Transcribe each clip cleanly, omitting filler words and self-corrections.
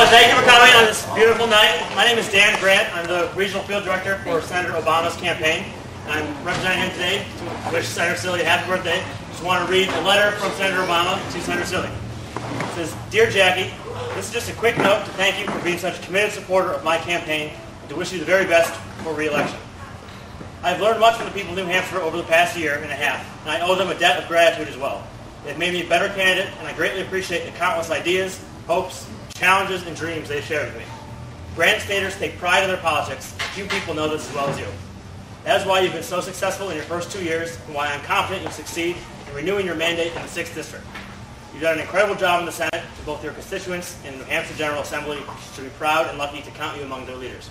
Well, thank you for coming on this beautiful night. My name is Dan Grant. I'm the Regional Field Director for Senator Obama's campaign. I'm representing him today to wish Senator Cilley a happy birthday. Just want to read a letter from Senator Obama to Senator Cilley. It says, "Dear Jackie, this is just a quick note to thank you for being such a committed supporter of my campaign and to wish you the very best for re-election. I've learned much from the people of New Hampshire over the past year and a half, and I owe them a debt of gratitude as well. They've made me a better candidate, and I greatly appreciate the countless ideas, hopes, challenges, and dreams they've shared with me. Granite Staters take pride in their politics. Few people know this as well as you. That is why you've been so successful in your first 2 years, and why I'm confident you'll succeed in renewing your mandate in the 6th District. You've done an incredible job in the Senate to both your constituents and the New Hampshire General Assembly, should be proud and lucky to count you among their leaders.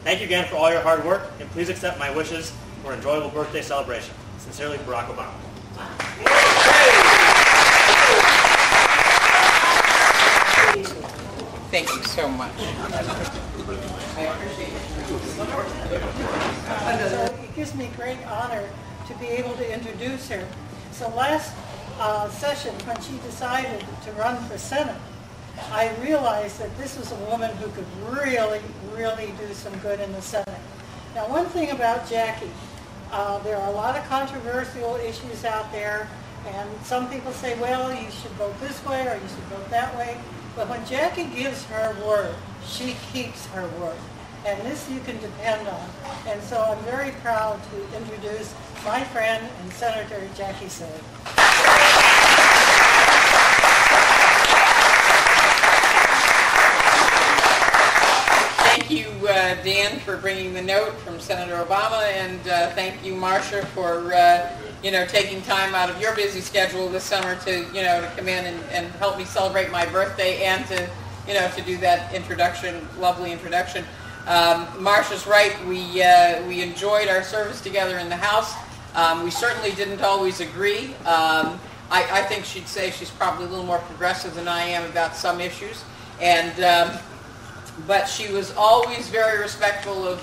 Thank you again for all your hard work, and please accept my wishes for an enjoyable birthday celebration. Sincerely, Barack Obama." Thank you so much. I appreciate it. It gives me great honor to be able to introduce her. So last session, when she decided to run for Senate, I realized that this was a woman who could really, really do some good in the Senate. Now, one thing about Jackie, there are a lot of controversial issues out there, and some people say, well, you should vote this way or you should vote that way. But when Jackie gives her word, she keeps her word. And this you can depend on. And so I'm very proud to introduce my friend and Senator Jackie Cilley. Thank you, Dan, for bringing the note from Senator Obama, and thank you, Marcia, for taking time out of your busy schedule this summer to to come in and help me celebrate my birthday and to do that introduction, lovely introduction. Marcia's right. We enjoyed our service together in the House. We certainly didn't always agree. I think she'd say she's probably a little more progressive than I am about some issues, and. But she was always very respectful of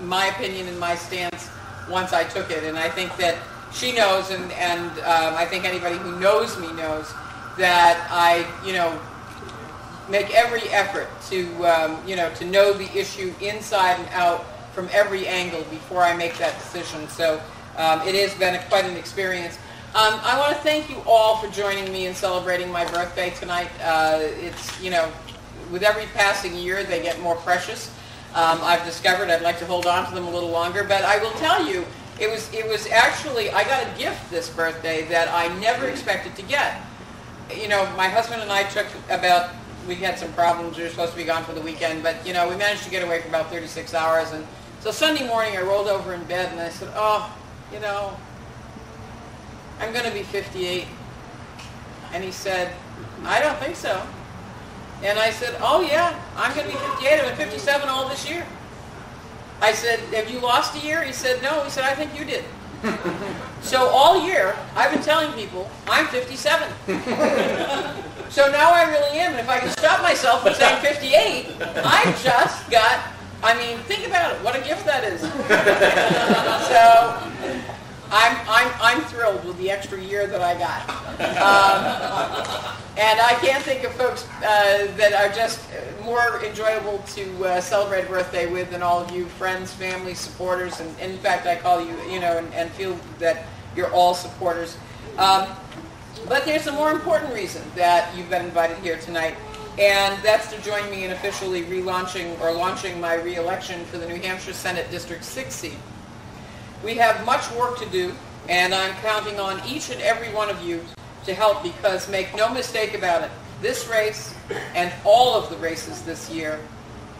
my opinion and my stance once I took it. And I think that she knows, and I think anybody who knows me knows, that I, make every effort to, to know the issue inside and out from every angle before I make that decision. So it has been quite an experience. I want to thank you all for joining me in celebrating my birthday tonight. It's, with every passing year, they get more precious. I've discovered I'd like to hold on to them a little longer, but I will tell you, it was actually, I got a gift this birthday that I never expected to get. My husband and I we had some problems. We were supposed to be gone for the weekend, but, we managed to get away for about 36 hours. And so Sunday morning, I rolled over in bed and I said, oh, I'm going to be 58. And he said, I don't think so. And I said, oh yeah, I'm going to be 58. I've been 57 all this year. I said, have you lost a year? He said, no. He said, I think you did. So all year, I've been telling people, I'm 57. So now I really am. And if I can stop myself from saying 58, I just got, think about it. What a gift that is. So I'm thrilled with the extra year that I got. And I can't think of folks that are just more enjoyable to celebrate a birthday with than all of you, friends, family, supporters, and in fact I call you, and feel that you're all supporters. But there's a more important reason that you've been invited here tonight, and that's to join me in officially launching my re-election for the New Hampshire Senate District 6 seat. We have much work to do, and I'm counting on each and every one of you to help, because make no mistake about it, this race and all of the races this year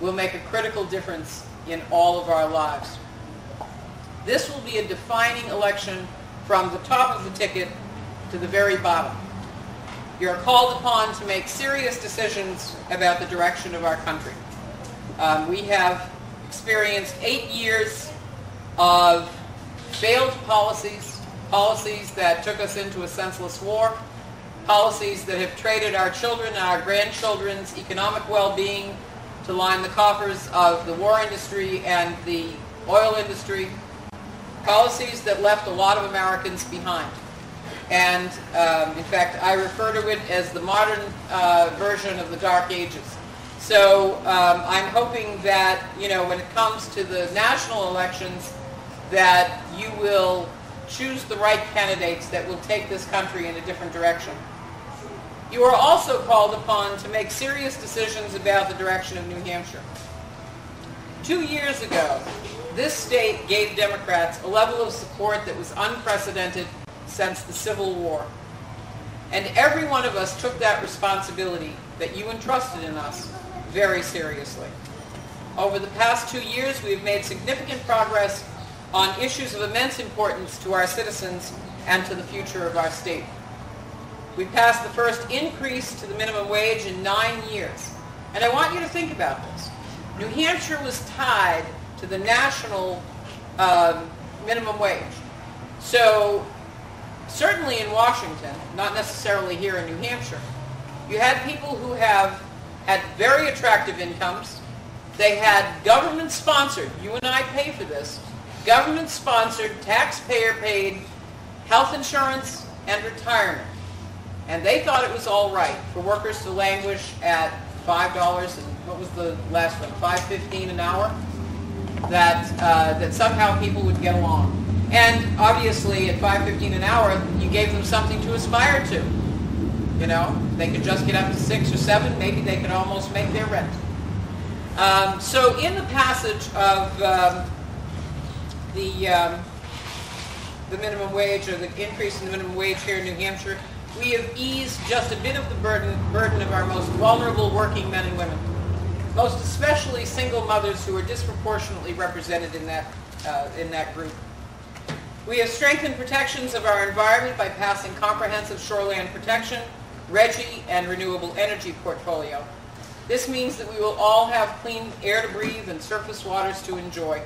will make a critical difference in all of our lives. This will be a defining election from the top of the ticket to the very bottom. You're called upon to make serious decisions about the direction of our country. We have experienced 8 years of failed policies that took us into a senseless war, policies that have traded our children and our grandchildren's economic well-being to line the coffers of the war industry and the oil industry, policies that left a lot of Americans behind. And in fact, I refer to it as the modern version of the Dark Ages. So I'm hoping that, when it comes to the national elections, that you will choose the right candidates that will take this country in a different direction. You are also called upon to make serious decisions about the direction of New Hampshire. 2 years ago, this state gave Democrats a level of support that was unprecedented since the Civil War. And every one of us took that responsibility that you entrusted in us very seriously. Over the past 2 years, we have made significant progress on issues of immense importance to our citizens and to the future of our state. We passed the first increase to the minimum wage in 9 years. And I want you to think about this. New Hampshire was tied to the national minimum wage. So certainly in Washington, not necessarily here in New Hampshire, you had people who have had very attractive incomes. They had government-sponsored, you and I pay for this, government-sponsored, taxpayer-paid health insurance and retirement. And they thought it was all right for workers to languish at $5, and what was the last one, $5.15 an hour? That somehow people would get along. And obviously at $5.15 an hour, you gave them something to aspire to. They could just get up to 6 or 7, maybe they could almost make their rent. So in the passage of the minimum wage, or the increase in the minimum wage here in New Hampshire, we have eased just a bit of the burden of our most vulnerable working men and women, most especially single mothers who are disproportionately represented in that group. We have strengthened protections of our environment by passing comprehensive shoreland protection, RGGI, and renewable energy portfolio. This means that we will all have clean air to breathe and surface waters to enjoy.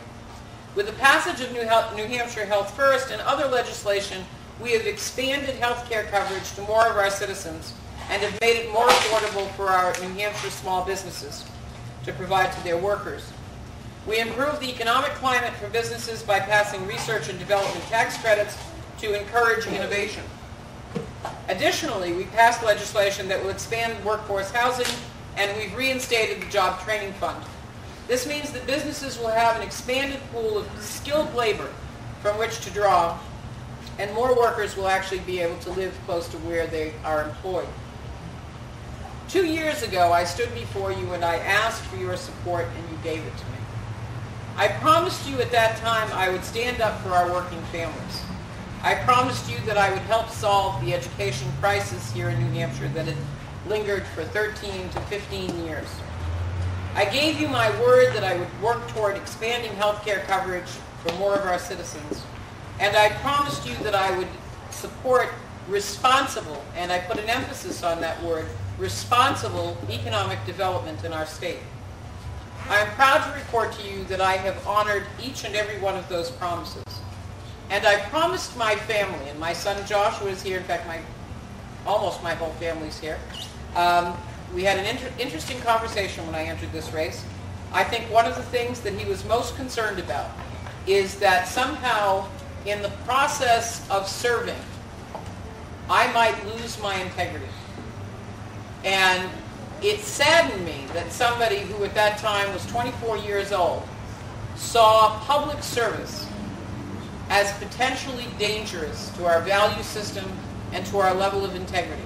With the passage of New Hampshire Health First and other legislation, we have expanded health care coverage to more of our citizens and have made it more affordable for our New Hampshire small businesses to provide to their workers. We improved the economic climate for businesses by passing research and development tax credits to encourage innovation. Additionally, we passed legislation that will expand workforce housing, and we've reinstated the Job Training Fund. This means that businesses will have an expanded pool of skilled labor from which to draw, and more workers will actually be able to live close to where they are employed. 2 years ago, I stood before you and I asked for your support, and you gave it to me. I promised you at that time I would stand up for our working families. I promised you that I would help solve the education crisis here in New Hampshire that had lingered for 13 to 15 years. I gave you my word that I would work toward expanding health care coverage for more of our citizens. And I promised you that I would support responsible, and I put an emphasis on that word, responsible economic development in our state. I am proud to report to you that I have honored each and every one of those promises. And I promised my family, and my son Joshua is here, in fact almost my whole family's here. We had an interesting conversation when I entered this race. I think one of the things that he was most concerned about is that somehow in the process of serving, I might lose my integrity. And it saddened me that somebody who at that time was 24 years old saw public service as potentially dangerous to our value system and to our level of integrity.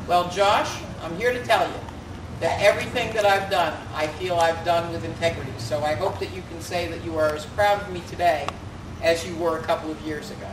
Well, Josh, I'm here to tell you that everything that I've done, I feel I've done with integrity. So I hope that you can say that you are as proud of me today as you were a couple of years ago.